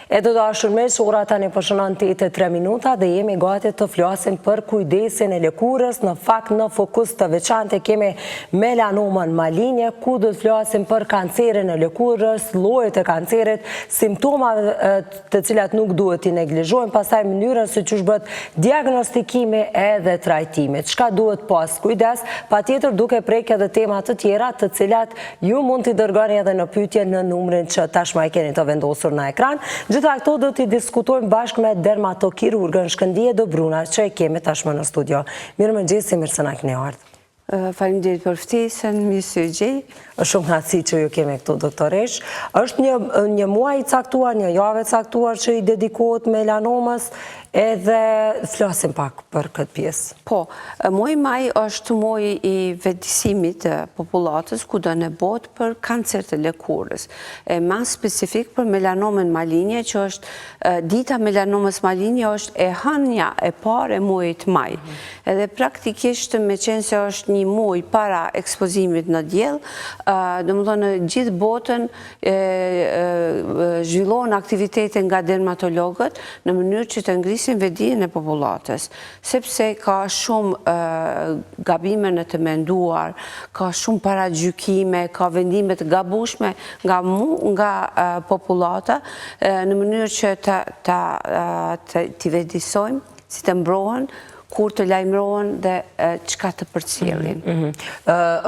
E të dashur miq, ora tani po shënon 8:03 minuta dhe jemi gati të flasim për kujdesin e lëkurës. Në fakt në fokus të veçantë kemi melanomën malinje, ku do të flasim për kancerin e lëkurës, llojet e kancerit, simptomat të cilat nuk duhet i neglizhojmë, pastaj mënyrën se çu bëhet diagnostikimi edhe trajtimi. Çka duhet pas kujdes, patjetër duke prek edhe tema të tjera të cilat ju mund t'i dërgoni edhe në pyetje në numrin që tashmë e keni të vendosur në ekran. Gjitha këto do t'i diskutojmë bashkë me dermatokirurgën Shkëndije Dobruna, që e kemi tashmë në studio. Mirëmëngjes, mirë se na keni ardhur. Faleminderit për ftesën, mirë gjej. Është shumë kënaqësi që ju kemi këtu, doktoresh. Është një muaj i caktuar, një javë e caktuar që i dedikohet melanomës, edhe flasim pak për këtë pjesë. Po, muaji maj është muaji i vetëdijsimit të popullatës kudo në botë për kancer të lëkurës. Më specifik për melanomën malinje, që është dita melanomës malinje është e hënia e parë e muajit maj. Edhe praktikisht me qenë se është një muaj para ekspozimit në diell, domethënë në gjithë botën zhvillohen aktivitete nga dermatologët në mënyrë që të ngrisin vetëdijen e popullatës, sepse ka shumë gabime në të menduar, ka shumë paragjykime, ka vendime të gabueshme nga popullata në mënyrë që t'i vetëdijsojmë, si të mbrohen, kur të lajmërohen dhe çka të përcjellin.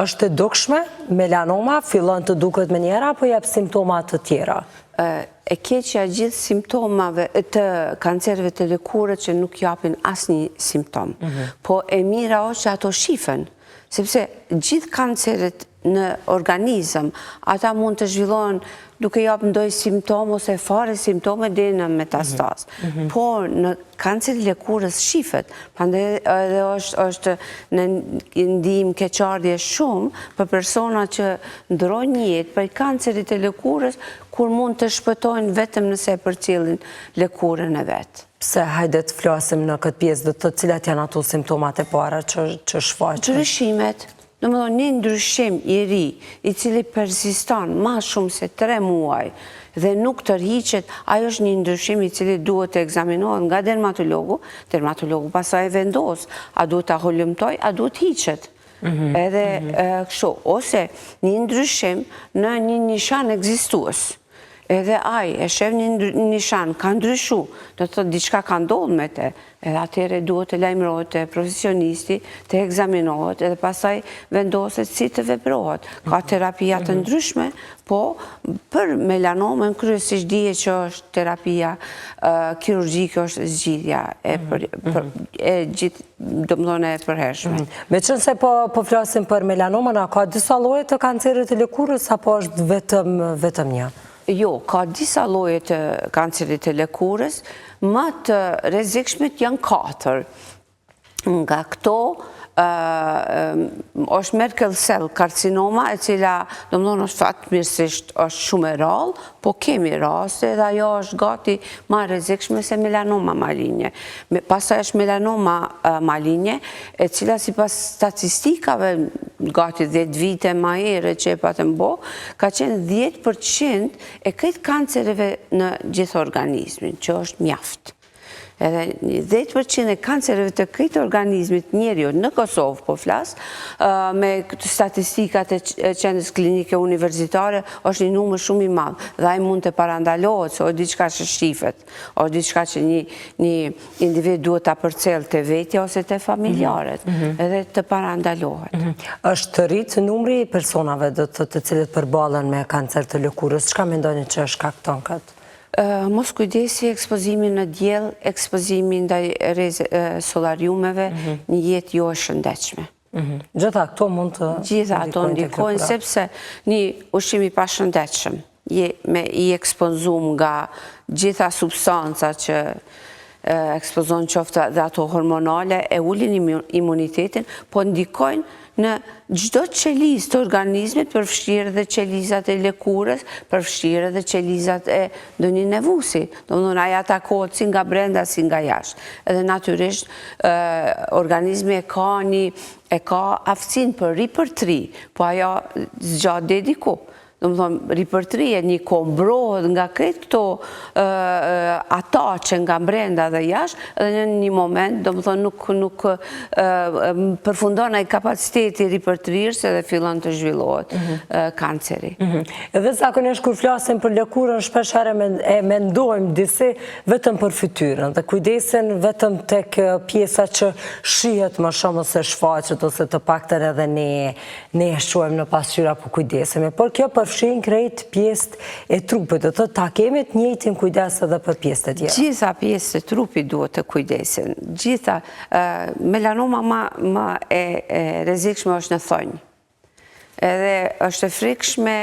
Është e dukshme melanoma, fillon të duket me njëra apo jep simptoma të tjera? E keqja gjithë simptomave të kancerëve të lëkurës që nuk japin asnjë simptom. Po e mira është që ato shifen, sepse gjithë kancerët në organizëm, ata mund të zhvillohen duke japë ndonjë simptom ose fare simptome deri në metastazë. Por në kanceri i lëkurës shifet, prandaj edhe është në ndihmë keqardhje shumë për persona që ndrojnë jetë për kancerit të lëkurës, kur mund të shpëtojnë vetëm nëse e përcjellin lëkurën e vet. Pse hajde të flasim në këtë pjesë të cilat janë ato simptomat e para që shfaqen? Ndryshimet. Domethënë një ndryshim i ri, i cili persiston më shumë se 3 muaj dhe nuk tërhiqet, ajo është një ndryshim i cili duhet të ekzaminohet nga dermatologu pastaj e vendos, a duhet ta holumtoj, a duhet hiqet. Edhe kështu, ose një ndryshim në një nishan ekzistues. Edhe ai e shef një nishan, ka ndryshu, do të thotë diçka ka ndodhur me te, edhe atëherë duhet të lajmërohet te profesionisti, të ekzaminohet edhe pastaj vendoset si të veprohet. Ka terapia të ndryshme, po për melanomën kryesisht dihet që është terapia kirurgjike, është zgjidhja e gjithë, domethënë e përhershme. Meqense po flasim për melanomën, a ka disa lloje të kancerit të lëkurës apo është vetëm një? Jo, ka disa lloje të kancerit të lëkurës, më të rrezikshmet janë 4. Nga këto është Merkel cell karcinoma, e cila domethënë është fatmirësisht është shumë e rrallë, po kemi raste dhe ajo është gati më e rrezikshme se melanoma malinje. Pastaj është melanoma malinje, e cila sipas statistikave gati 10 vite më herët që e patëm bo, ka qenë 10% e këtë kancereve në gjithë organizmin, që është mjaft. Edhe 10% e kancereve të këtë organizmit njeriut në Kosovë po flas, me statistikat e qendrës klinike universitare, është një numër shumë i madh. Dhe ai mund të parandalohet, se është diçka që shifet, është diçka që një individ duhet ta përcjellë te vetja ose te familjarët, edhe të parandalohet. Është rrit numri i personave të cilët përballen me kancer të lëkurës. Çka mendoni që shkakton këtë? Mos kujdesi, ekspozimi në diell, ekspozimi ndaj solariumeve, një jetë jo e shëndetshme. Gjitha këto mund të Gjitha ato ndikojnë, sepse një ushqim i pashëndetshëm, i ekspozum nga gjitha substanca që ekspozon qoftë dhe ato hormonale, e ulin imunitetin, po ndikojnë në çdo qelizë të organizmit, përfshirë dhe qelizat e lëkurës, përfshirë dhe qelizat e ndonjë nevusi. Domethënë ai atakohet si nga brenda si nga jashtë. Edhe natyrisht organizmi e ka aftësinë për ri për tri, po ajo zgjat deri diku. do më thonë, ripërtrije një kohë mbrohet nga kretë këto ata që nga brenda dhe jashtë, edhe në një moment, do më thonë, nuk përfundon ai kapaciteti ripërtrirës edhe fillon të zhvillohet kanceri. Edhe zakonisht kur flasim për lëkurën, shpeshherë e mendojmë disi vetëm për fytyrën dhe kujdesen vetëm tek pjesa që shihet më shumë se shfaqet ose të paktën edhe ne e shohim në pasqyra po kujdesemi. Por kjo përfshin krejt pjesët e trupit, do të ta kemi të njëjtin kujdes edhe për pjesët e tjera. Gjitha pjesët e trupit duhet të kujdesin. Gjitha, melanoma më e rrezikshme është në thonjë. Edhe është e frikshme,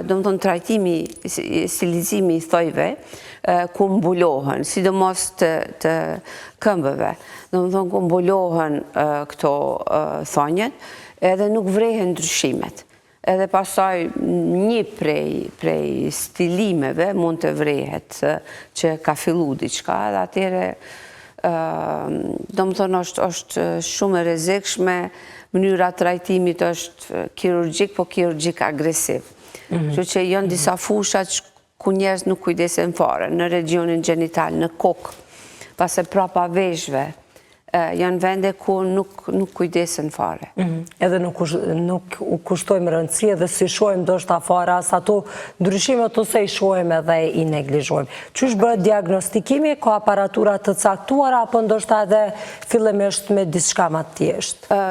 do më thonë, trajtimi, stilizimi i thojve, ku mbulohen, sidomos të këmbëve. Do më thonë, ku mbulohen këto thonjet, edhe nuk vrehen ndryshimet. Edhe pasaj një prej stilimeve mund të vrehet që ka fillu diçka, edhe atyre, do më thonë, është shumë e rrezikshme, mënyra trajtimit është kirurgjik, po kirurgjik agresiv. Që që janë disa fushat ku njerëz nuk kujdesen fare, në regionin gjenital, në kokë, pas e prapa veshve, janë vende ku nuk kujdesen fare. Edhe nuk u kushtojmë rëndësi edhe si shohim do shta fare as ato ndryshimet ose i shohim edhe i neglizhojmë. Qysh bëhet diagnostikimi, ka aparatura të caktuara apo ndoshta edhe fillimisht me diçka më të thjeshtë?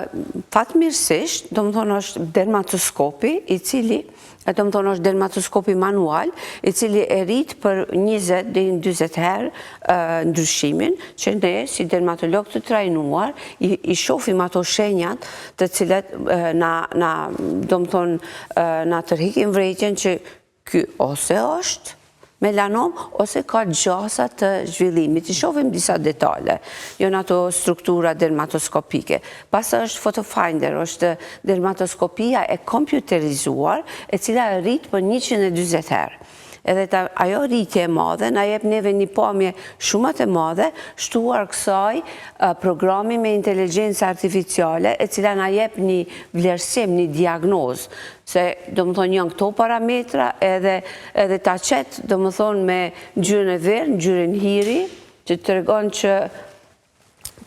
Fatmirësisht, do më thonë është dermatoskopi i cili do më thonë është dermatoskopi manual, i cili e rritë për 20 dhe 20 herë ndryshimin, që ne, si dermatolog të trajnuar, i shofim ato shenjat të cilet do më thonë, na tërhikim vrejtjen që ky ose është melanom, ose ka gjasa të zhvillimit. I shofim disa detale, janë ato struktura dermatoskopike. Pasë është photofinder, është dermatoskopia e kompjuterizuar, e cila e rritë për 120 herë. Edhe ajo rritje e madhe, na jep neve një pamje shumët e madhe, shtuar kësaj programi me inteligencë artificiale, e cila na jep një vlerësim, një diagnozë, se do më thonë janë këto parametra, edhe ta qetë, do më thonë, me ngjyrën e verë, ngjyrën hiri, që të regon që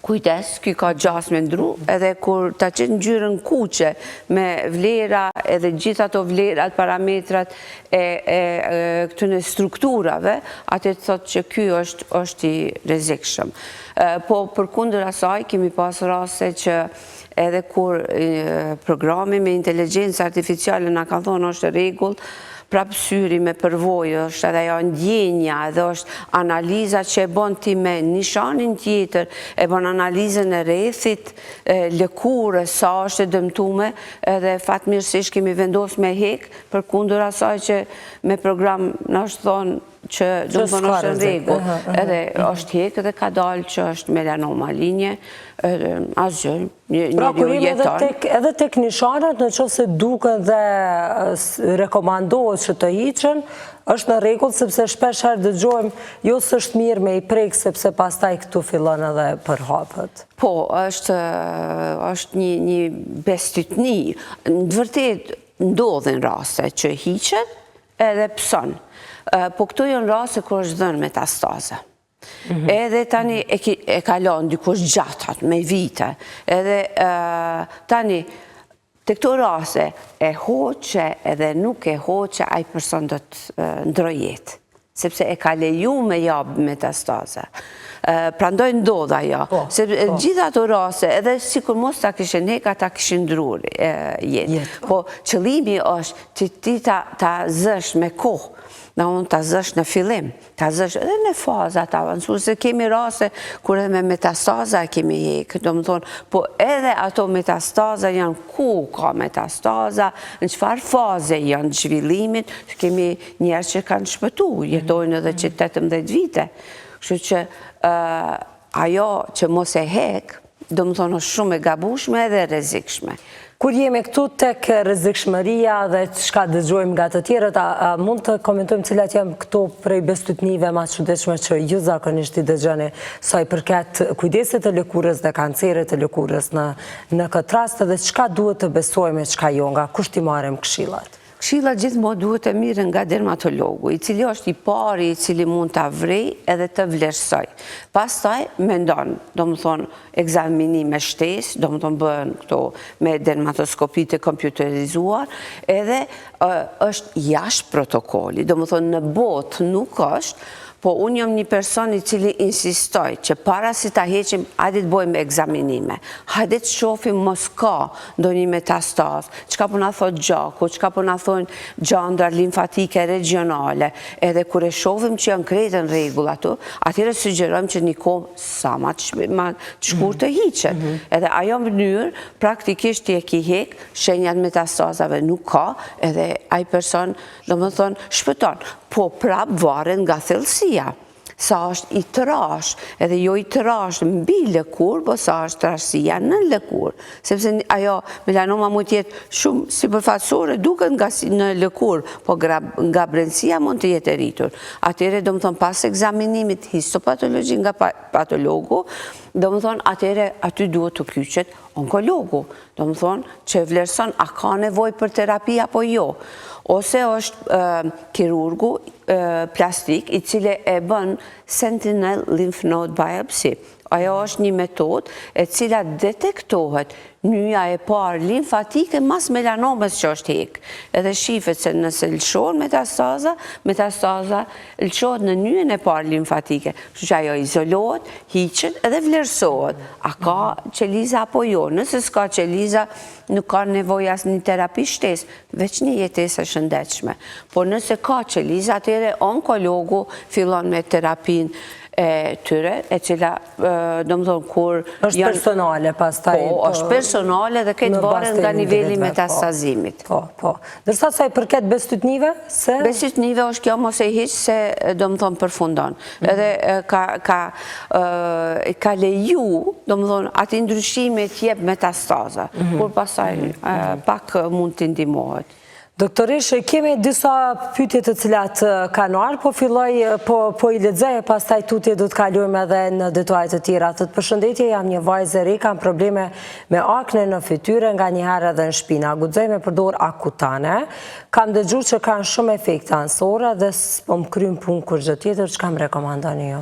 kujdes, ky ka gjas me ndru, edhe kur ta qetë ngjyrën kuqe me vlera edhe gjithë ato vlerat, parametrat e këtyne strukturave, atë të thotë që ky është i rrezikshëm. Po përkundër asaj kemi pas raste që edhe kur programi me inteligencë artificiale na ka thonë është rregull, prapë syri me përvojë, është edhe ajo ndjenja, edhe është analiza që e bon ti me nishanin tjetër, e bon analizën e rrethit, lëkurës, sa është e dëmtume, edhe fatmirësisht kemi vendos me hek, për kundër asaj që me program në është thonë që do të thonë është në rregull, edhe është hek edhe ka dalë që është melanoma linje, asgjë, njeriu jeton. Edhe tek nishanat, në qoftë se duken dhe rekomandohet që të hiqen, është në rregull sepse shpesh herë dëgjojmë jo s'është mirë me i prek sepse pastaj këtu fillon edhe përhapet. Po, është një bestytni. Në të vërtetë ndodhin raste që hiqet edhe pson. Po këto janë raste kur është dhënë metastaza. Edhe tani e kalon dikush gjatat me vite. Edhe tani të këto raste e hoqe edhe nuk e hoqe ai person do të ndrojet. Sepse e ka leju me jabë metastaza. Prandaj ndodh ajo. Gjitha ato raste, edhe sikur mos ta kishin heka, ta kishin ndrur jetë. Po qëllimi është që ti ta zësh me kohë. Në unë të zësh në fillim, të zësh edhe në fazat avancuar, se kemi raste kur edhe me metastaza kemi hekë, do më thonë, po edhe ato metastaza janë ku ka metastaza, në qëfar faze janë zhvillimit, kemi njerë që kanë shpëtu, jetojnë edhe që 18 vite. Kështu që ajo që mos e hekë, do më thonë, është shumë e gabushme edhe rrezikshme. Kur jemi këtu tek rrezikshmëria dhe çka dëgjojmë nga të tjerët, mund të komentojmë cilat janë këto prej bestytnive më të çuditshme që ju zakonisht i dëgjoni sa i përket kujdesit të lëkurës dhe kancerit të lëkurës në këtë rast, dhe çka duhet të besojmë e çka jo, nga kush ti marrim këshillat? Këshilla gjithmonë duhet e mirë nga dermatologu, i cili është i pari i cili mund të vrej edhe të vlerësoj. Pastaj mendon, do më thonë, ekzaminime shtesë, do më thonë bëhen këto me dermatoskopi të kompjuterizuar, edhe është jashtë protokoli, do më thonë në botë nuk është, po unë jam një person i cili insistoj që para si ta heqim, hajde të bojmë ekzaminime, hajde të shofim mos ka do një metastaz, qka po na thot gjaku, qka po na thonë gjandra limfatike regionale, edhe kure shofim që janë krejtë në regull ato, atyre sugjerojmë që një kohë sa ma të shkur të hiqet. Edhe ajo mënyrë, praktikisht ti e ki hek, shenjat metastazave nuk ka, edhe aj person, do më thonë, shpëton. Po prap varen nga thellësia, sa është i trash, edhe jo i trash mbi lëkur, po sa është trashësia në lëkur. Sepse ajo melanoma mund tjetë shumë sipërfaqësore duket nga në lëkur, po nga brendësia mund të jetë e rritur. Atyre, do më thonë, pas ekzaminimit histopatologi nga patologu, do më thonë, atyre aty duhet të kyqet onkologu. Do më thonë, që vlerëson a ka nevoj për terapi apo jo. Ose është kirurgu plastik i cile e bën sentinel lymph node biopsy. Ajo është një metodë e cila detektohet njëja e parë limfatike mas melanomës që është hek. Edhe shifet se nëse lëshon metastaza lëshon në njën e parë limfatike. Që ajo izolohet, hiqet edhe vlerësohet. A ka qeliza apo jo? Nëse s'ka qeliza, nuk ka nevoj as një terapi shtesë, veç një jetesë e shëndetshme. Po nëse ka qeliza, atyre onkologu fillon me terapin e tyre, e cila, do më thonë, kur... është personale, pas taj... Po, është personale dhe këtë varen nga nivelli metastazimit. Po. Dërsa saj përket bestytnive, se... Bestytnive është kjo mos e hiqë se, do më thonë, përfundon. Edhe ka leju, do më thonë, ati ndryshime t'jep metastaza, kur pasaj pak mund t'i ndihmohet. Doktorish, kemi disa pyetje të cilat kanë ardhur, po filloj, po i lexoj, pastaj tutje do të kalojmë edhe në detaje të tjera. Përshëndetje, jam një vajzë e re, kam probleme me akne në fytyrë, nganjëherë edhe në shpinë. Guxoj me përdor akutane. Kam dëgjuar që kanë shumë efekte anësore dhe s'po më kryen punë kur gjë tjetër, çka më rekomandoni ju?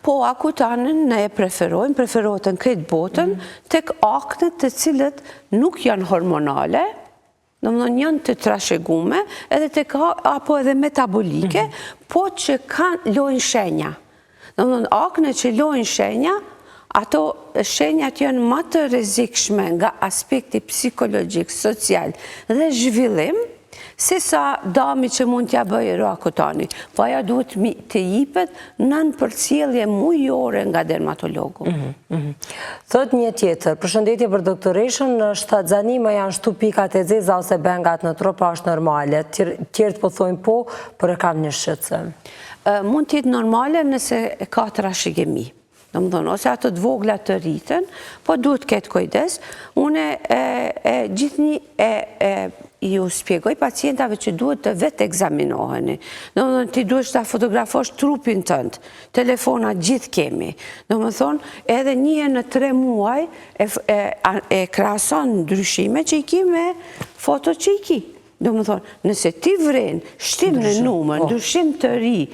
Po, akutanën ne e preferohet në këtë botën, tek aknet të cilët nuk janë hormonale, në më njën të trashegume, edhe të ka, apo edhe metabolike, po që kanë lojnë shenja. Në më akne që lojnë shenja, ato shenjat janë më të rrezikshme nga aspekti psikologjik, social dhe zhvillim, se sa dami që mund t'ja bëjë akutani. Po aja duhet të jipet nën përcjellje mujore nga dermatologu. Thot një tjetër, përshëndetje për doktoreshën, në shtatzanime janë shtu pikat e zeza ose bengat në trup, është normale. Tjertë po thojnë po, por e kam një shqetësim. Mund t'jetë normale nëse ka trashegemi. Në më thonë, ose ato të vogla të rritën, po duhet këtë kujdes. Une gjithni ju spjegoj pacientave që duhet të vetë ekzaminoheni. Në më thonë, ti duhet të fotografosh trupin tënd, telefonat gjithë kemi. Në më thonë, edhe një në 3 muaj e krahason ndryshime që i ki me foto që i ki. Do më thonë, nëse ti vren, shtim në numër, ndryshim të ri,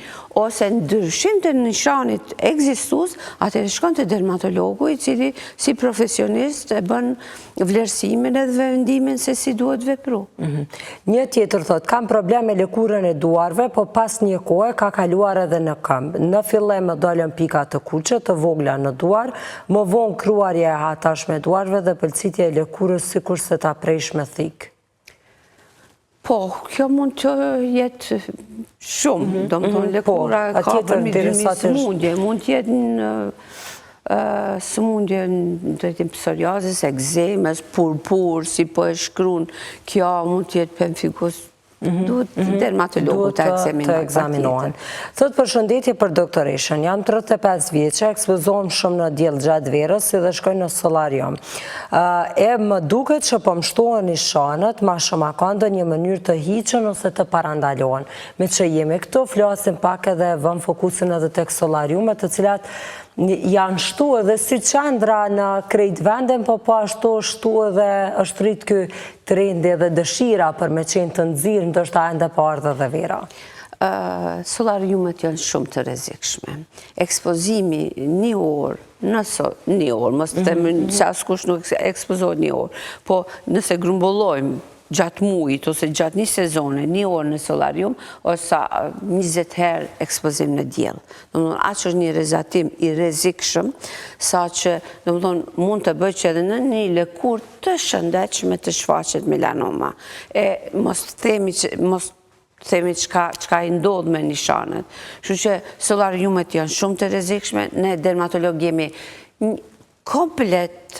ose ndryshim të nishanit ekzistus, atëherë shkon të dermatologu i cili si profesionist e bën vlerësimin edhe vendimin se si duhet vepru. Një tjetër thot, kam problem me lëkurën e duarve, po pas një kohë ka kaluar edhe në këmbë. Në fillim më dolën pika të kuqe, të vogla në duar, më vonë kruarja e hatashme duarve dhe pëlqitja e lëkurës sikur se ta prejsh me thikë. Po, kjo mund të jetë shumë, do më thonë, lëkura ka përmidrimi sëmundje, mund të jetë në sëmundje në psoriazis, ekzemës, purpur, si po e shkruan, kjo mund të jetë pemfigus. Duhet dermatologu të ekzaminohen. Thot përshëndetje për doktoreshën, jam 35 vjeqe, ekspozohem shumë në diell gjatë verës si dhe shkoj në solarium. E më duket që po më shtohen i shanët, ma shumë ka ndë një mënyrë të hiqen ose të parandalohen. Me që jemi këto, flasim pak edhe vëm fokusin edhe tek solariumet të cilat janë shtu edhe si qendra në krejt vendin, po ashtu shtu edhe është rritë ky trendi edhe dëshira për me qenë të nxirë, ndoshta ende pa ardhur dhe vera. Solariumet janë shumë të rrezikshme. Ekspozimi një orë, mos të themë se askush nuk ekspozohet një orë, po nëse grumbullojmë gjatë mujit ose gjatë një sezone, një orë në solarium, ose 20 herë ekspozim në diell. Domethënë, aq është një rrezatim i rrezikshëm, saqë domethënë mund të bëjë që edhe në një lëkurë të shëndetshme të shfaqet melanoma. Mos themi çka i ndodh me nishanet. Kështu që solariumet janë shumë të rrezikshme, ne dermatolog jemi komplet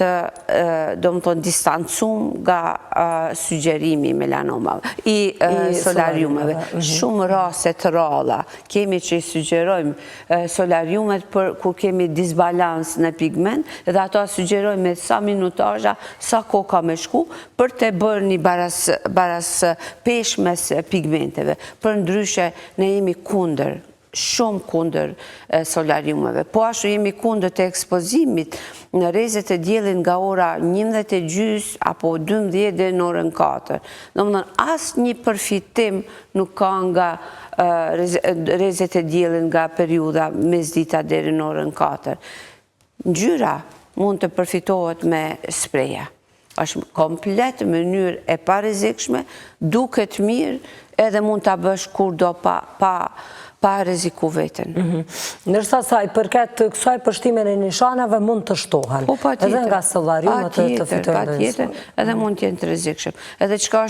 domethënë distancum nga sugjerimi melanoma i solariumeve. Shumë raste të ralla kemi që i sugjerojmë solariumet për kur kemi disbalans në pigment, dhe ato sugjerojmë me sa minutazha, sa kohë ka me shku për të bërë një baras pesh mes pigmenteve. Për ndryshe ne jemi kundër, shumë kundër solariumeve. Po ashtu jemi kundër të ekspozimit në rrezet e diellit nga ora 11:30 apo 12 deri në orën 4. Domethënë asnjë një përfitim nuk ka nga rrezet e diellit nga periudha mesdita deri në orën 4. Ngjyra mund të përfitohet me spreja. Është komplet mënyrë e pa rrezikshme, duket mirë edhe mund ta bësh kurdo pa rreziku veten. Ndërsa sa i përket kësaj përshtimin e nishaneve mund të shtohen. Edhe nga solariumet të fitojnë. Patjetër, edhe mund të jenë të rrezikshëm. Edhe çka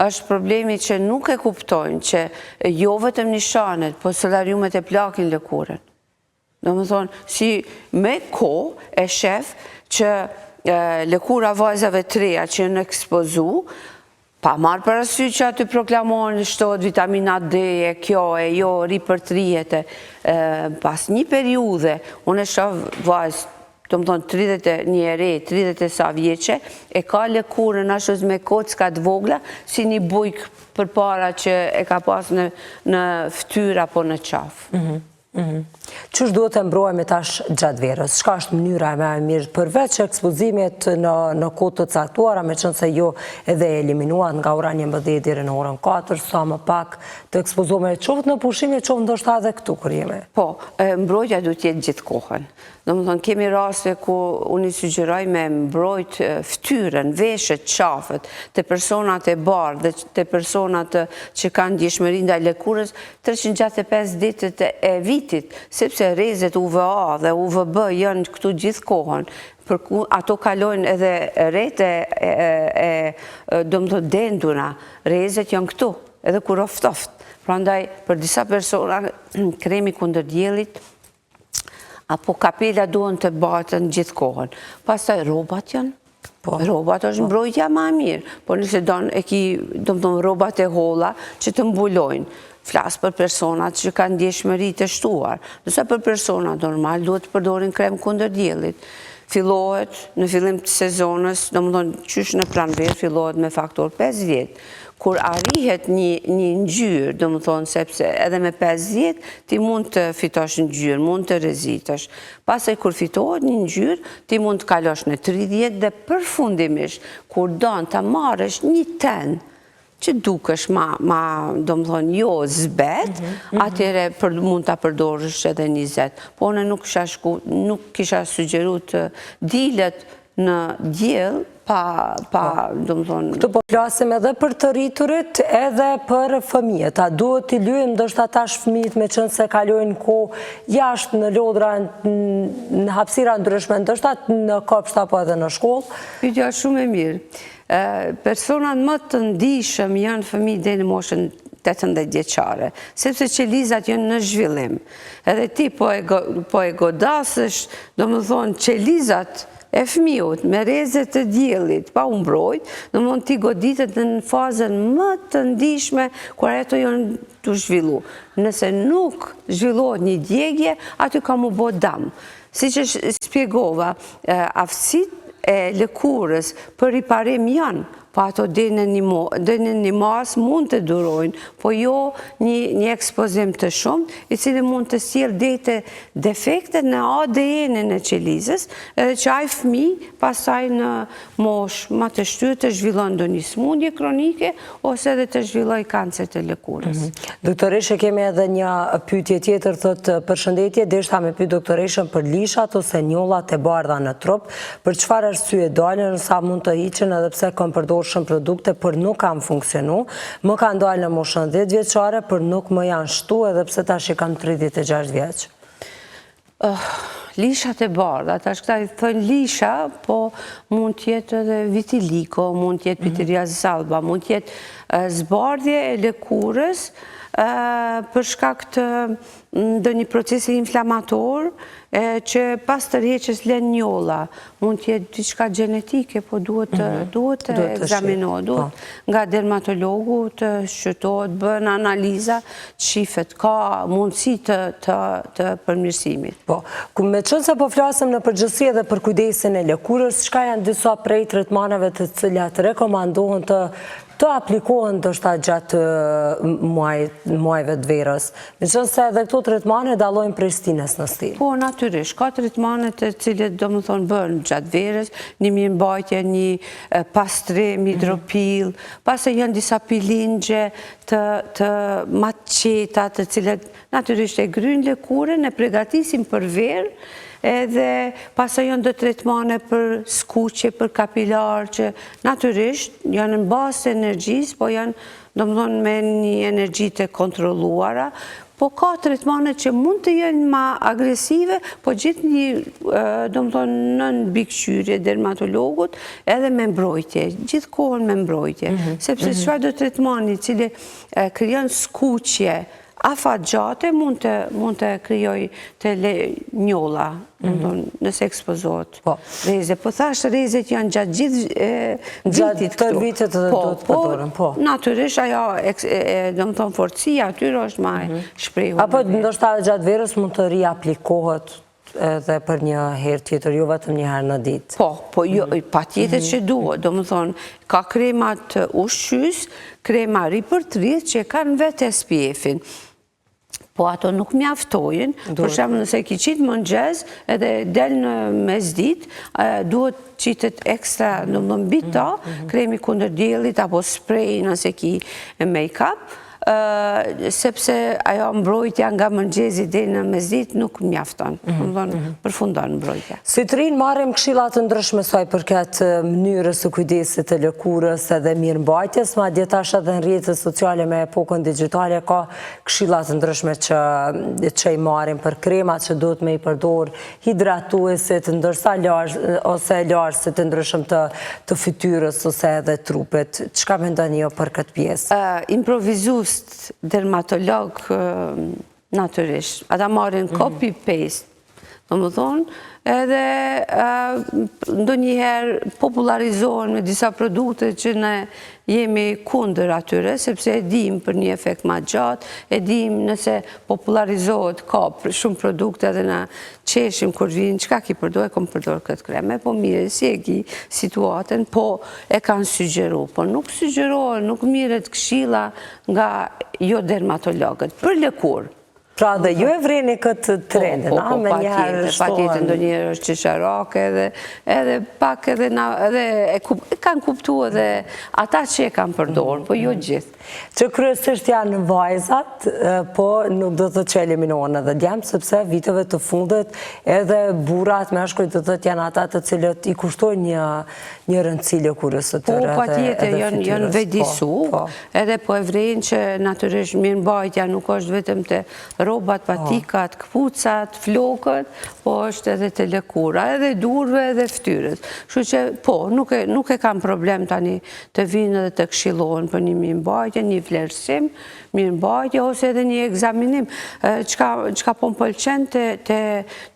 është problemi që nuk e kuptojnë që jo vetëm nishanet, po solariumet e plakin lëkurën. Domethënë, si me kohë e shef që lëkura vajzave të reja që janë ekspozu, pa marrë parasysh që aty proklamohen shtohet vitamina D, kjo e jo ri për të rihete. Pas një periudhe, unë e shoh vajzë, domethënë 31 e re, 30 e sa vjeçe, e ka lëkurën ashtu me kocka të vogla, si një bujk përpara që e ka pas në fytyrë apo në qafë. Ç'është duhet të mbrohemi tash gjatë verës? Çka është mënyra më e mirë përveç ekspozimit në kohë të caktuara, meqense jo edhe eliminuat nga ora 11 deri në orën 4, sa më pak të ekspozohemi qoftë në pushim, qoftë ndoshta edhe këtu kur jemi? Po, mbrojtja duhet të jetë gjithë kohën. Domethënë kemi raste ku unë i sugjeroj me mbrojt fytyrën, veshët, qafët të personat e bardhë dhe të personat që kanë ndjeshmëri ndaj lëkurës 365 ditët e vitit, sepse rrezet UVA dhe UVB janë këtu gjithë kohën. Ato kalojnë edhe rrete domethënë dendura, rrezet janë këtu, edhe kur oftoft. Prandaj për disa persona kremi kundër diellit apo kapela duhen të baten gjithë kohën. Pastaj rrobat janë. Rrobat është mbrojtja më e mirë, por nëse domethënë rrobat e holla që të mbulojnë. Flas për personat që kanë ndjeshmëri të shtuar. Nëse për personat normal duhet të përdorin krem kundër diellit. Fillohet në fillim të sezonës, domethënë qysh në pranverë fillohet me faktor 50. Kur arrihet një ngjyrë, domethënë sepse edhe me 50 ti mund të fitosh ngjyrë, mund të rrezitesh. Pastaj kur fitohet një ngjyrë, ti mund të kalosh në 30 dhe përfundimisht kur don ta marrësh një ten që dukesh ma domethënë jo zbet, atëre mund ta përdorësh edhe 20. Po unë nuk kisha sugjeruar të dilet në diell pa domethënë. Këtu po flasim edhe për të rriturit, edhe për fëmijët. A duhet t'i lyejmë ndoshta tash fëmijët meqense kalojnë kohë jashtë në lodra, në hapësira ndryshme, ndoshta në kopsht apo edhe në shkollë? Pyetja shumë e mirë. Personat më të ndihshëm janë fëmijë deri në moshën 18 vjeçare, sepse qelizat janë në zhvillim. Edhe ti po e godasësh, domethënë qelizat e fëmijët me rrezet të diellit pa u mbrojt, domethënë ti goditet në fazën më të ndihshme kur ato janë të zhvillu. Nëse nuk zhvillohet një djegje, aty ka mu bë dam. Siç e shpjegova, aftësitë e lëkurës për riparim janë, po ato dhe në një mas mund të durojnë, po jo një ekspozim të shumë, i cili mund të sjellë dete defekte në ADN-in e qelizës, edhe që ai fëmijë pastaj në moshë më të shtyr të zhvillon ndonjë smundje kronike ose edhe të zhvilloj kancer të lëkurës. Doktoreshe, kemi edhe një pyetje tjetër, thotë përshëndetje, deshta me pyet doktoreshën për lishat ose njollat e bardha në trup, për çfarë arsye dalën, sa mund të hiqen edhe pse kanë përdorur shumë produkte për nuk kanë funksionu, më kanë dalë në moshën 10 vjeçare për nuk më janë shtu edhe pse tash kam 36 vjeç. Lishat e bardha, tash këta i thënë lisha, po mund tjetë edhe vitiliko, mund tjetë pitiriazis alba, mund tjetë zbardhje e lëkurës për shkak të ndonjë procesi inflamator që pas të rjeqës len njolla, mund tjetë diçka gjenetike, po duhet të ekzaminohet, duhet nga dermatologu të shqyrtohet, bën analiza, shifet, ka mundësi të përmirësimit. Po, me qënë se po flasëm në përgjithësi edhe për kujdesin e lëkurës, çka janë disa prej tretmaneve të cilat rekomandohen të aplikohen ndoshta gjatë muajve të verës. Me qënë se edhe këto tretmane dallojnë prej stinës në stin. Po, natyrisht, ka tretmane të cilët domethënë bëhen gjatë verës, një mirëmbajtje, një pastrim, hidropil, pastaj janë disa pilingje të matqeta, të cilët natyrisht e gryjnë lëkurën, e përgatisin për verë, edhe pastaj janë do tretmane për skuqje, për kapilar, që natyrisht janë në bazë të energjisë, po janë domethënë me një energji të kontrolluara, po ka tretmane që mund të jenë ma agresive, po gjithë një domethënë nën bikëqyrje dermatologut edhe me mbrojtje, gjithë kohën me mbrojtje, sepse çfarëdo tretmani i cili krijon skuqje afatgjate mund të krijoj të njolla, nëse ekspozohet reze. Po thash, rezet janë gjatë gjithë vitit këtu. Gjatë vitet edhe do të përdoren, po. Natyrisht, ajo, do më thonë, forcia atyre është ma shprehur. Apo ndoshta gjatë verës mund të riaplikohet edhe për një herë tjetër, jo vetëm një herë në ditë. Po, pa tjetër që duhet, do më thonë, ka kremat ushqys, krema ripërtrit që kanë vetë SPF-in. Po ato nuk mjaftojnë, për shembull nëse ki qitë mëngjes edhe del në mesditë, duhet qitet ekstra në bita, kremi kundër diellit apo spray nëse ki make-up, sepse ajo mbrojtja nga mëngjesi deri në mesditë nuk mjafton, përfundon mbrojtja. Si të rinë marrim këshilla të ndryshme sa i përket mënyrës së kujdesit të lëkurës edhe mirëmbajtjes, madje tash edhe në rrjetet sociale me epokën digjitale ka këshilla të ndryshme që i marrim për kremat që duhet me i përdor, hidratuesit, ndërsa ose larësit të ndryshëm të fytyrës ose edhe trupit. Çka mendoni ju për këtë pjesë? Improvizues dermatolog natyrisht, ata marrin copy-paste, do më thonë, edhe ndonjëherë popularizohen me disa produkte që ne jemi kundër atyre, sepse e dim për një efekt ma gjatë, e dim nëse popularizohet ka shumë produkte edhe na qeshim kur vinë, qka ki përdoj, e kom përdoj këtë kreme, po mire, si e ki situatën, po e kanë sugjeru, po nuk sugjerohen, nuk miret këshilla nga jo dermatologët, për lëkurë. Pra dhe ju e vreni këtë trendin, me njëherë shtohen? Pa tjetër, ndo njërë është qesharake edhe pak edhe kanë kuptu edhe ata që e kanë përdorë, po jo gjithë. Që kryesisht janë vajzat, po nuk do të që eliminohen edhe djemë, sepse viteve të fundet edhe burat me shkoj të të janë ata të cilët i kushtojnë një rëndësi lëkurës të tërë. Po, pa tjetër, janë vedisu, edhe po e vrejnë që natyrisht mirëmbajtja nuk është vetëm të robat, patikat, këpucat, flokët, po është edhe të lëkura, edhe durve, edhe ftyrës. Kështu që, po, nuk e kam problem tani të vinë edhe të këshillohen për një mirëmbajtje, një vlerësim, mirëmbajtje, ose edhe një egzaminim. Çka po më pëlqen të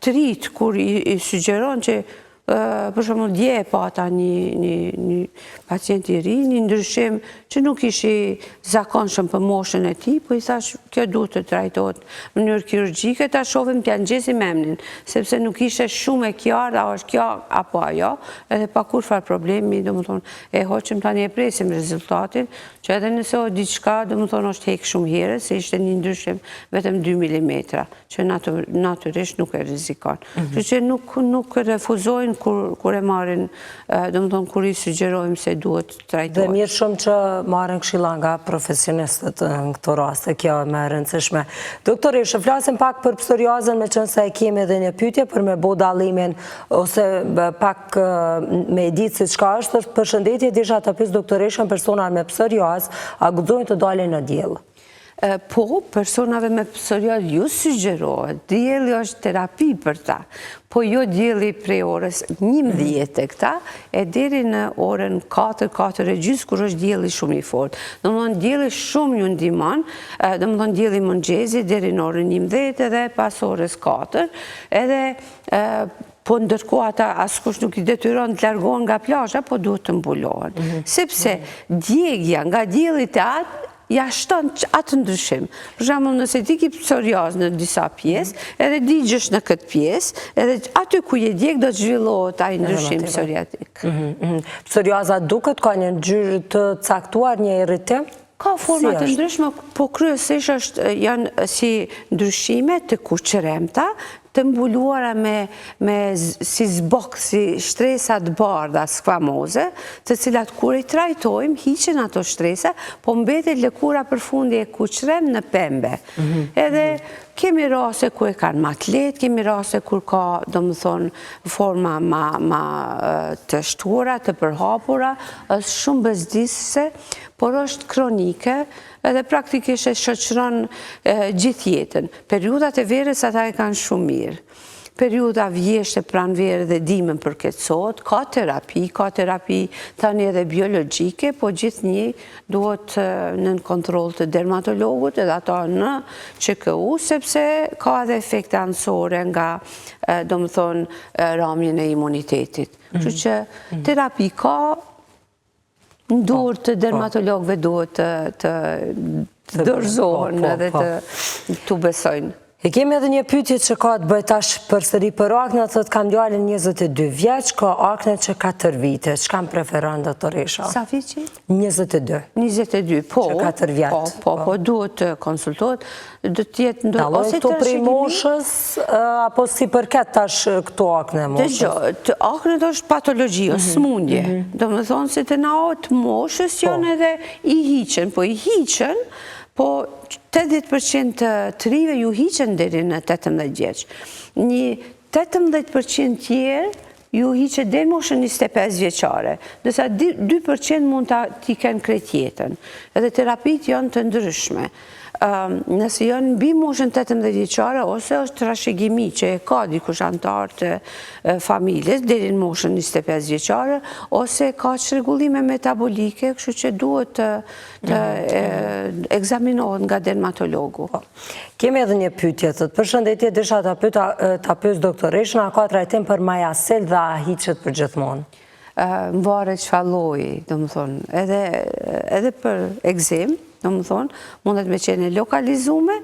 rritë, kur i sugjeron që për shembull dje e pata një pacient i ri, një ndryshim që nuk ishi zakonshëm për moshën e tij, po i thash kjo duhet të trajtohet në mënyrë kirurgjike, ta shohim t'ia ngjesim emrin, sepse nuk ishte shumë e qartë a është kjo apo ajo, edhe pa kurfar problemi, domethënë e hoqëm tani e presim rezultatin, që edhe nëse o diçka, domethënë është heq shumë herë, se ishte një ndryshim vetëm 2 mm, që natyrisht nuk e rrezikon. Kështu që nuk refuzojnë kur e marrin, domethënë kur i sugjerojmë se duhet trajtohet. Dhe mirë shumë që marrin këshilla nga profesionistët në këto raste, kjo e më e rëndësishme. Doktoresh, flasim pak për psoriazën, me qenë se e kemi edhe një pyetje për me bo dallimin ose pak me ditë se çka është. Përshëndetje, disha të pyes doktoreshën, persona me psoriaz a guxojnë të dalin në diell? Po, personave me psoriaz ju sugjerohet, dielli është terapi për ta, po jo dielli prej orës 11 e këta, e deri në orën 4:30, kur është dielli shumë i fortë. Domethënë dielli shumë ju ndihmon, domethënë dielli mëngjesi deri në orën 11 edhe pas orës 4, edhe po ndërkohë ata askush nuk i detyron të largohen nga plazha, po duhet të mbulohen. Sepse djegja nga dielli te atë ja shton atë ndryshim. Për shembull, nëse ti ke psoriaz në disa pjesë, edhe digjesh në këtë pjesë, edhe aty ku je djeg do të zhvillohet ai ndryshim psoriatik. Psoriaza duket ka një ngjyrë të caktuar, një irritim? Ka forma të ndryshme, po kryesisht janë si ndryshime të kuqëremta, të mbuluara si zbok, si shtresat bardha skvamoze, të cilat kur i trajtojmë, hiqen ato shtresa, po mbetet lëkura përfundi e kuqrem në pembe. Edhe kemi raste ku e kanë ma të lehtë, kemi raste kur ka, domethënë, forma ma të shtuara, të përhapura, është shumë bezdisëse, por është kronike, edhe praktikisht e shoqëron gjithë jetën. Periudat e verës ata e kanë shumë mirë. Periuda vjeshte pranverë dhe dimën përkeçohet, ka terapi tani edhe biologjike, po gjithnjë duhet në kontroll të dermatologut edhe ato në QKU, sepse ka edhe efekte anësore nga, domethënë, rrëmjen e imunitetit. Kështu që terapi ka, në dorë të dermatologëve duhet të dorëzohen edhe të besojnë. E kemi edhe një pyetje që ka të bëjë tash përsëri për akne, thotë kam djalin 22 vjeç, ka akne që 4 vite. Çka më preferon doktoresha? Sa vjeç? 22. 22, po. Që 4 vjet. Po, duhet të konsultohet. Do të jetë ose të prej moshës apo si përket tash këto akne moshës? Dëgjoj, akne është patologji, është smundje. Domethënë se të naot moshës janë edhe i hiqen, po 80% të rive ju hiqen deri në 18 vjeç. Një 18% tjerë ju hiqen deri moshën 25 vjeçare, ndërsa 2% mund t'i kenë krejt jetën. Edhe terapitë janë të ndryshme. Nëse janë mbi moshën 18 vjeçare, ose është trashëgimi që e ka dikush antar të familjes deri në moshën 25 vjeçare, ose ka çrregullime metabolike, kështu që duhet të ekzaminohet nga dermatologu. Kemi edhe një pyetje, thotë, përshëndetje, desha ta pyes doktoreshën, a ka trajtim për majasel dhe a hiqet përgjithmonë? Varet çfarë lloji, domethënë, edhe për ekzem, domethënë, mundet me qenë lokalizume,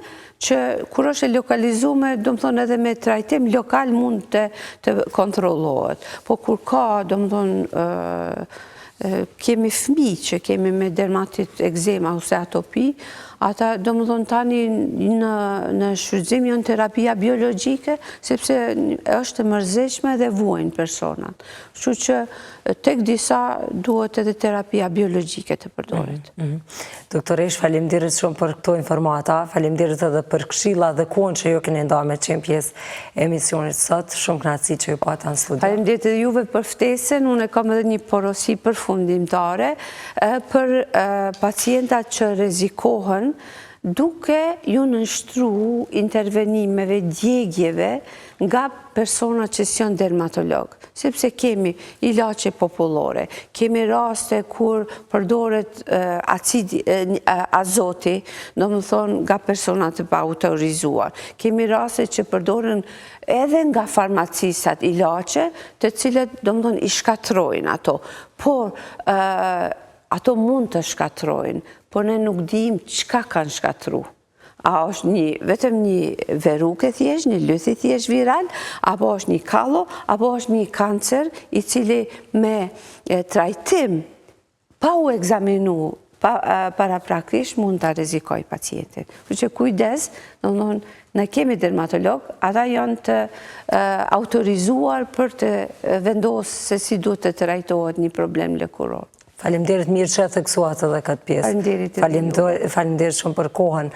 që kur është e lokalizume, domethënë edhe me trajtim lokal mund të kontrollohet. Po kur ka, domethënë, kemi fëmijë që kemi me dermatit ekzema ose atopi, ata domethënë tani në shfrytëzim janë terapia biologjike, sepse është e mërzeshme dhe vuajnë personat. Kështu që tek disa duhet edhe terapia biologjike të përdoret. Doktoresh, faleminderit shumë për këto informata, faleminderit edhe për këshilla dhe kohën që ju keni ndarë me qenë pjesë e emisionit sot. Shumë kënaqësi që ju pata në studio. Faleminderit edhe juve për ftesën. Unë kam edhe një porosi përfundimtare për pacientat që rrezikohen duke ju nështru intervenimeve, djegjeve nga persona që s'janë dermatolog, sepse kemi ilaçe popullore, kemi raste kur përdoret azoti, do më thonë nga persona të pa autorizuar, kemi raste që përdoren edhe nga farmacisat ilaçe, të cilët do më thonë i shkatrojnë ato, por ato mund të shkatrojnë, por ne nuk dim çka kanë shkatru. A është vetëm një verukë thjesht, një lythi thjesht viral, apo është një kallo, apo është një kancer i cili me trajtim pa u egzaminu parapraktisht mund të rrezikoj pacientin. Kështu që kujdes, ne kemi dermatolog, ata janë të autorizuar për të vendosur se si duhet të trajtohet një problem lëkuror. Faleminderit, mirë që e theksuat edhe këtë pjesë. Faleminderit shumë për kohën.